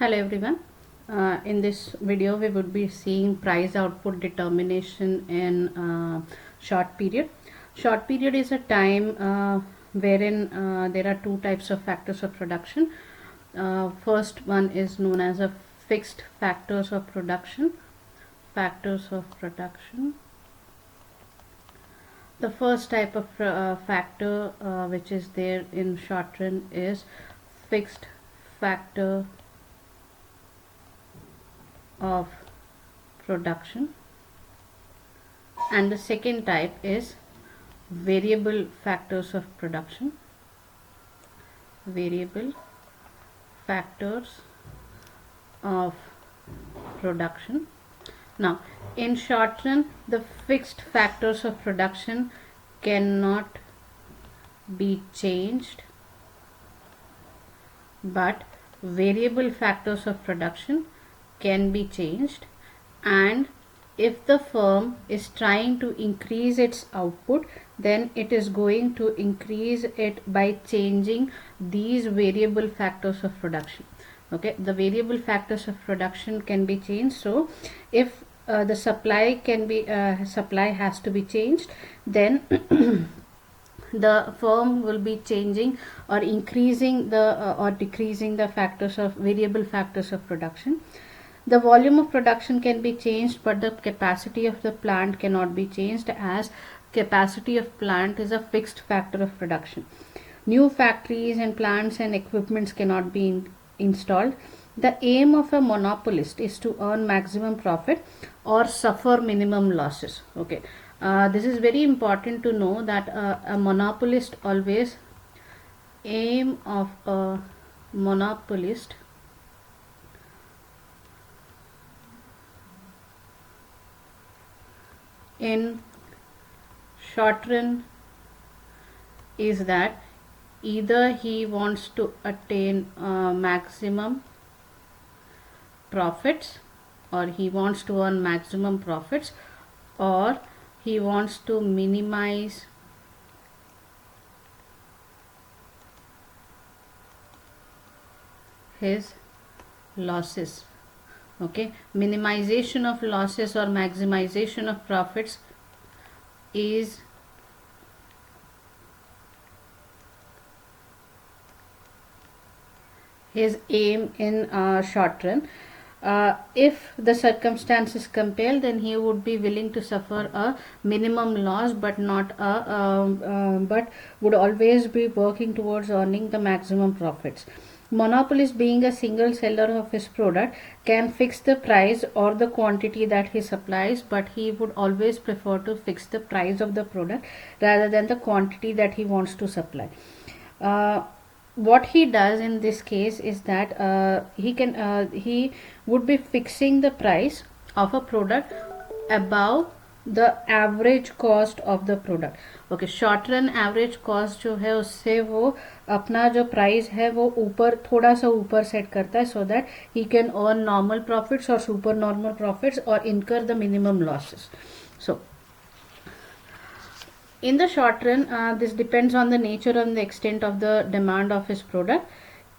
Hello everyone. In this video we would be seeing price output determination in short period. Short period is a time wherein there are two types of factors of production. First one is known as a fixed factors of production. Factors of production. The first type of factor which is there in short run is fixed factor of production, and the second type is variable factors of production. Variable factors of production. Now in short run, the fixed factors of production cannot be changed, but variable factors of production can be changed. And if the firm is trying to increase its output, then it is going to increase it by changing these variable factors of production. Okay, the variable factors of production can be changed. So if the supply has to be changed, then the firm will be changing or increasing the or decreasing the factors of variable factors of production. The volume of production can be changed, but the capacity of the plant cannot be changed, as capacity of plant is a fixed factor of production. New factories and plants and equipments cannot be installed. The aim of a monopolist is to earn maximum profit or suffer minimum losses. Okay, this is very important to know that a monopolist always aim of a monopolist in short run is that either he wants to attain maximum profits, or he wants to earn maximum profits, or he wants to minimize his losses. Okay, minimization of losses or maximization of profits is his aim in short run. If the circumstances compel, then he would be willing to suffer a minimum loss, but not but would always be working towards earning the maximum profits. Monopolist, being a single seller of his product, can fix the price or the quantity that he supplies, but he would always prefer to fix the price of the product rather than the quantity that he wants to supply. What he does in this case is that he would be fixing the price of a product above the average cost of the product. Okay, short run average cost जो है उससे वो अपना जो price है वो ऊपर थोड़ा सा ऊपर सेट करता है, so that he can earn normal profits और सुपर नॉर्मल प्रॉफिट्स और इनकर the minimum losses. So in the short run, this depends on the nature and the extent of the demand of his product.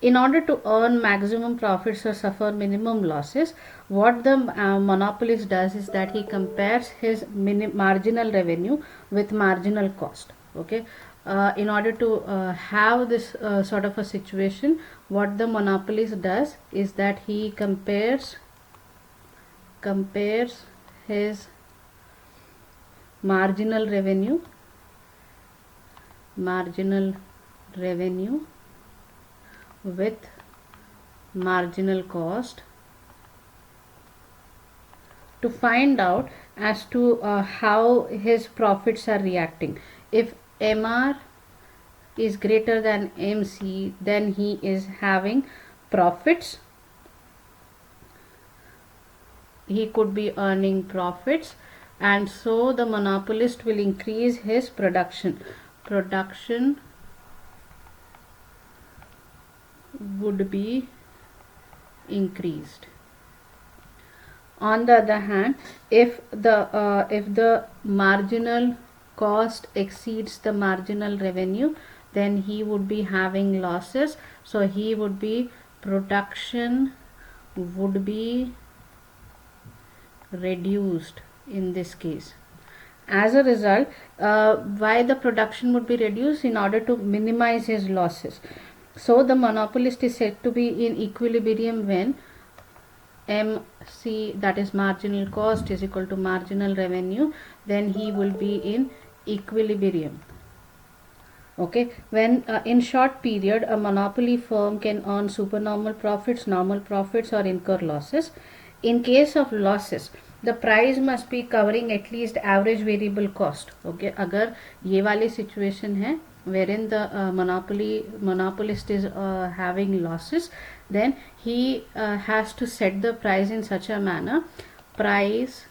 In order to earn maximum profits or suffer minimum losses, what the monopolist does is that he compares his marginal revenue with marginal cost. Okay, in order to have this sort of a situation, what the monopolist does is that he compares his marginal revenue with marginal cost to find out as to how his profits are reacting. If MR is greater than MC, then he is having profits, he could be earning profits, and so the monopolist will increase his production would be increased. On the other hand, if the marginal cost exceeds the marginal revenue, then he would be having losses, so he would be production would be reduced in this case. As a result, why the production would be reduced? In order to minimize his losses. So the monopolist is said to be in equilibrium when MC, that is marginal cost, is equal to marginal revenue. Then he will be in equilibrium. Okay, when in short period a monopoly firm can earn supernormal profits, normal profits, or incur losses. In case of losses, the price must be covering at least average variable cost. Okay, अगर ये वाली situation है wherein the monopolist is having losses, then he has to set the price in such a manner. Price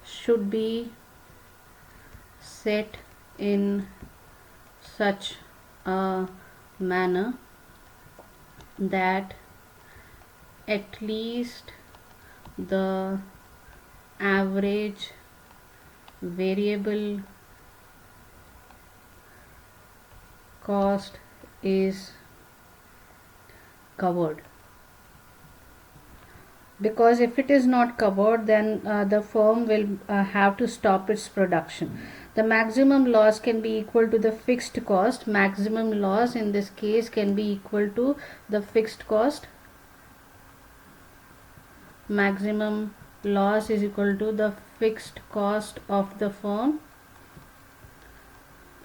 should be set in such a manner that at least the average variable cost is covered. Because if it is not covered, then the firm will have to stop its production. The maximum loss can be equal to the fixed cost. Maximum loss in this case can be equal to the fixed cost. Maximum loss is equal to the fixed cost of the firm.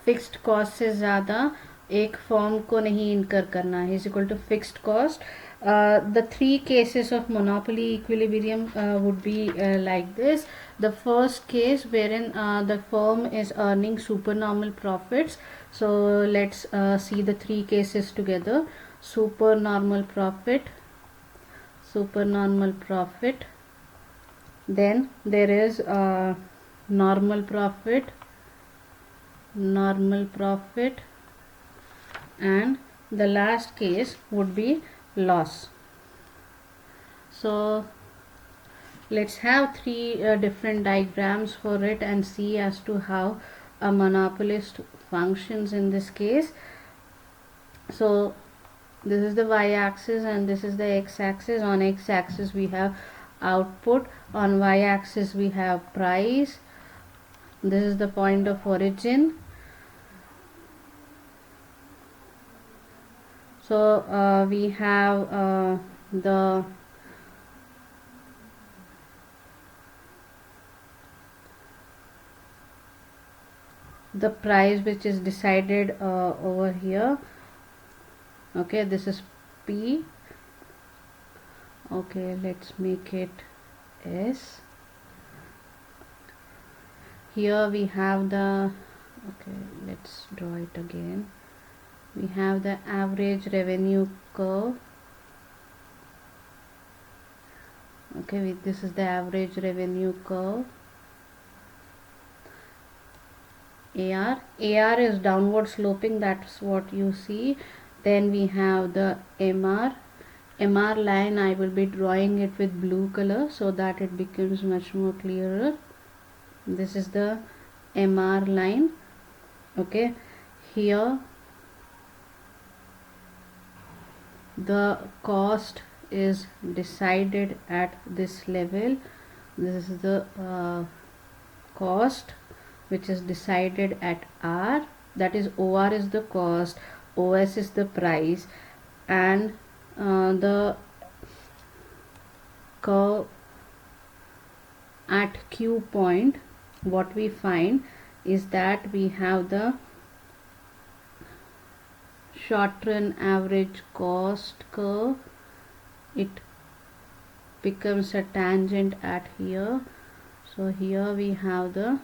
Fixed cost से ज़्यादा एक firm को नहीं इनकर करना है, is equal to fixed cost. The three cases of monopoly equilibrium would be like this. The first case wherein the firm is earning supernormal profits. So let's see the three cases together. Supernormal profit, then there is normal profit, and the last case would be loss. So let's have three different diagrams for it and see as to how a monopolist functions in this case. So this is the y-axis and this is the x-axis. On x-axis we have output, on y-axis we have price. This is the point of origin. So we have the price which is decided over here. Okay, this is P. Okay, let's make it S. Here we have the, okay, let's draw it again. We have the average revenue curve. Okay, this is the average revenue curve. AR is downward sloping, that's what you see. Then we have the MR line. I will be drawing it with blue color so that it becomes much more clearer. This is the MR line. Okay, here the cost is decided at this level. This is the cost which is decided at R, that is OR is the cost, OS is the price, and the curve at Q point, what we find is that we have the short run average cost curve. It becomes a tangent at here. So here we have the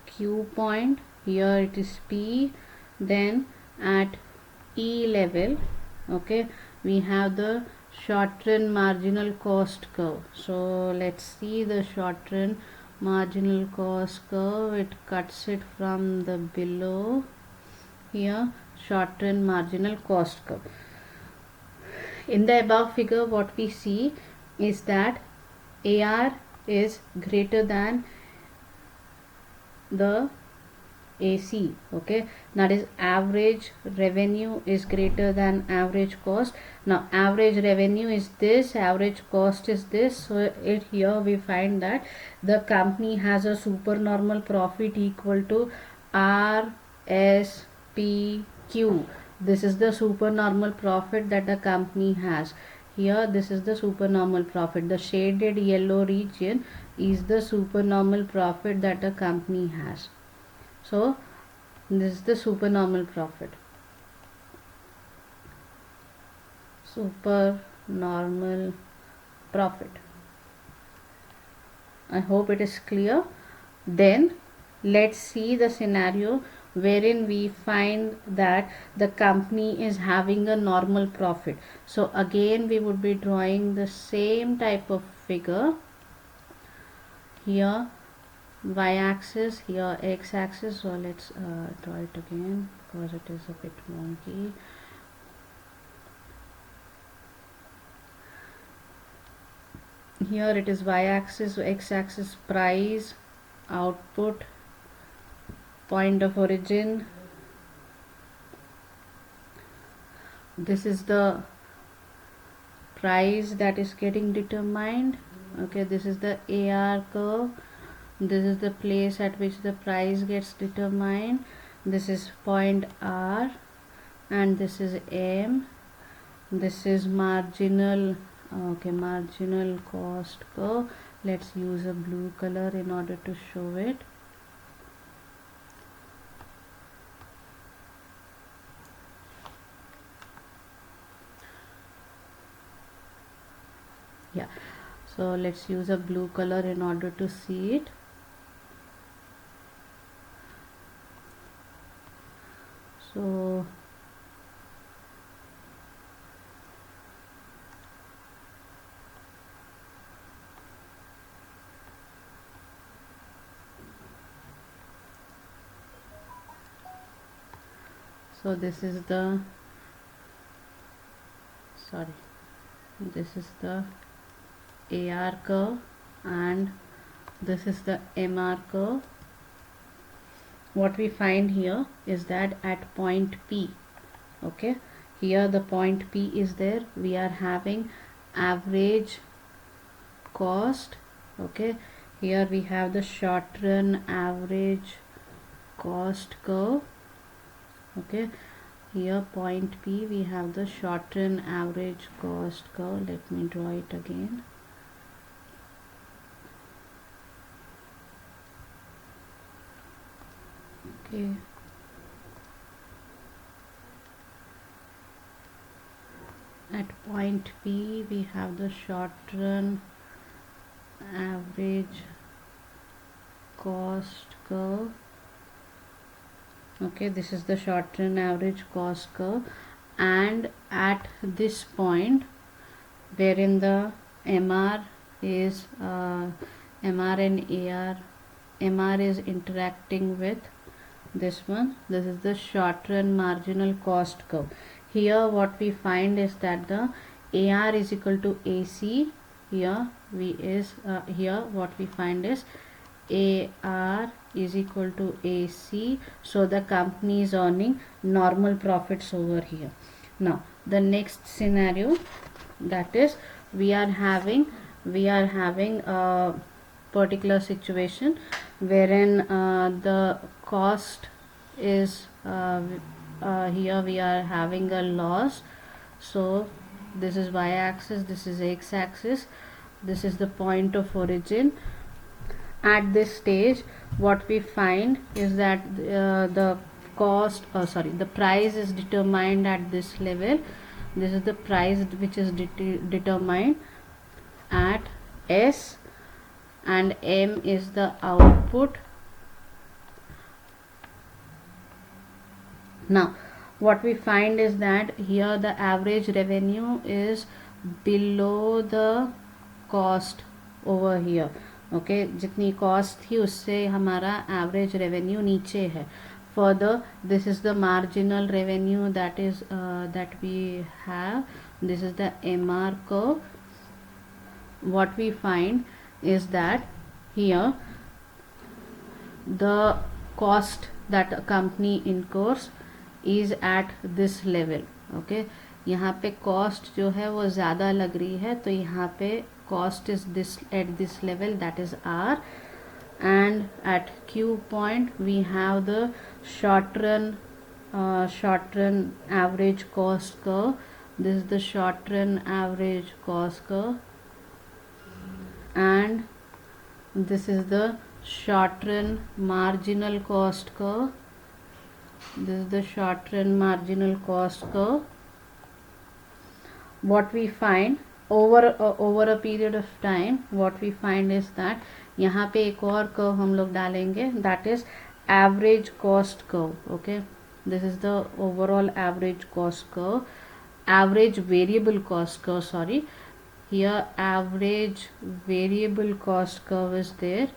Q point, here it is P. Then at E level, okay, we have the short run marginal cost curve. So let's see the short run marginal cost curve. It cuts it from the below here, short run marginal cost curve. In the above figure, what we see is that AR is greater than the AC. Okay, that is average revenue is greater than average cost. Now average revenue is this, average cost is this, so it here we find that the company has a supernormal profit equal to RSPQ. This is the supernormal profit that the company has. Here this is the supernormal profit. The shaded yellow region is the supernormal profit that the company has. So this is the supernormal profit. Supernormal profit. I hope it is clear. Then let's see the scenario wherein we find that the company is having a normal profit. So again we would be drawing the same type of figure. Here y-axis, here x-axis. So let's draw it again because it is a bit wonky. Here it is y-axis, x-axis price, output, point of origin. This is the price that is getting determined. Okay, this is the AR curve. This is the place at which the price gets determined. This is point R and this is M. This is marginal. Okay, marginal cost curve. Let's use a blue color in order to show it. Yeah, so let's use a blue color in order to see it. So this is the this is the AR curve and this is the MR curve. What we find here is that at point P, okay, here the point P is there, we are having average cost. Okay, here we have the short run average cost curve. Okay, here point P we have the short run average cost curve. Let me draw it again. Okay, at point P we have the short run average cost curve. Okay, this is the short run average cost curve, and at this point wherein the MR is MR and AR, MR is interacting with this one. This is the short run marginal cost curve. Here what we find is that the AR is equal to AC. Here here what we find is AR is equal to AC, so the company is earning normal profits over here. Now the next scenario, that is we are having a particular situation wherein the cost is here we are having a loss. So this is y-axis, this is x-axis, this is the point of origin. At this stage what we find is that the cost the price is determined at this level. This is the price which is determined at S, and M is the output. Now what we find is that here the average revenue is below the cost over here. Okay जितनी cost थी उससे हमारा average revenue नीचे है. Further this is the marginal revenue that we have. This is the MR curve. What we find is that here the cost that a company incurs is at this level. Okay, यहाँ पे cost जो है वो ज़्यादा लग रही है, तो यहाँ पे cost is this at this level, that is R. And at Q point we have the short run average cost curve. This is the short run average cost curve, and this is the short run marginal cost curve. This is the short run marginal cost curve. What we find over a period of time, what we find is that यहाँ पे एक और curve हम लोग डालेंगे, that is average cost curve. Okay, this is the overall average cost curve, average variable cost curve, sorry. Here average variable cost curve is there,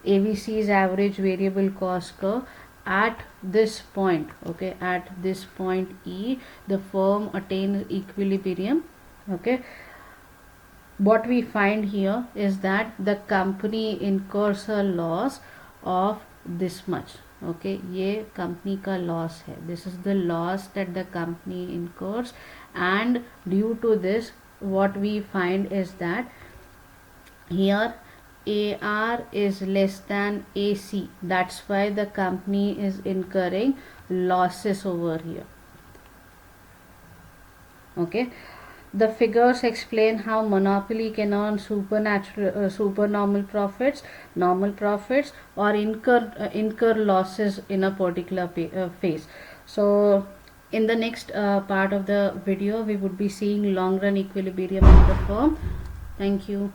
AVC's average variable cost curve. At this point, okay, at this point E, the firm attains equilibrium. Okay, what we find here is that the company incurs a loss of this much. Okay, ये company का loss है, this is the loss that the company incurs, and due to this what we find is that here AR is less than AC. That's why the company is incurring losses over here. Okay, the figures explain how monopoly can earn supernormal profits, normal profits, or incur losses in a particular phase. So in the next part of the video we would be seeing long run equilibrium of the firm. Thank you.